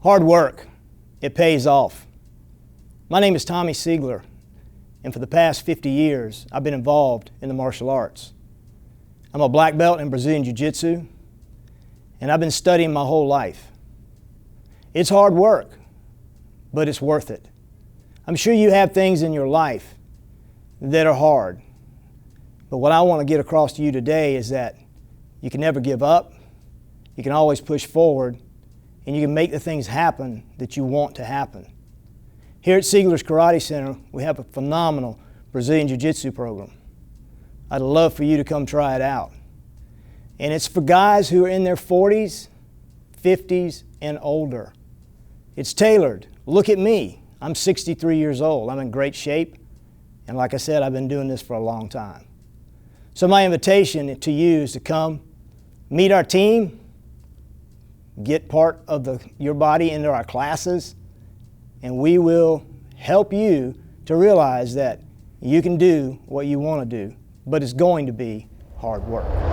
Hard work, it pays off. My name is Tommy Seigler, and for the past 50 years, I've been involved in the martial arts. I'm a black belt in Brazilian Jiu-Jitsu, and I've been studying my whole life. It's hard work, but it's worth it. I'm sure you have things in your life that are hard, but what I want to get across to you today is that you can never give up, you can always push forward, and you can make the things happen that you want to happen. Here at Seigler's Karate Center, we have a phenomenal Brazilian Jiu-Jitsu program. I'd love for you to come try it out. And it's for guys who are in their 40s, 50s, and older. It's tailored. Look at me. I'm 63 years old. I'm in great shape. And like I said, I've been doing this for a long time. So my invitation to you is to come, meet our team, get part of your body into our classes, and we will help you to realize that you can do what you want to do, but it's going to be hard work.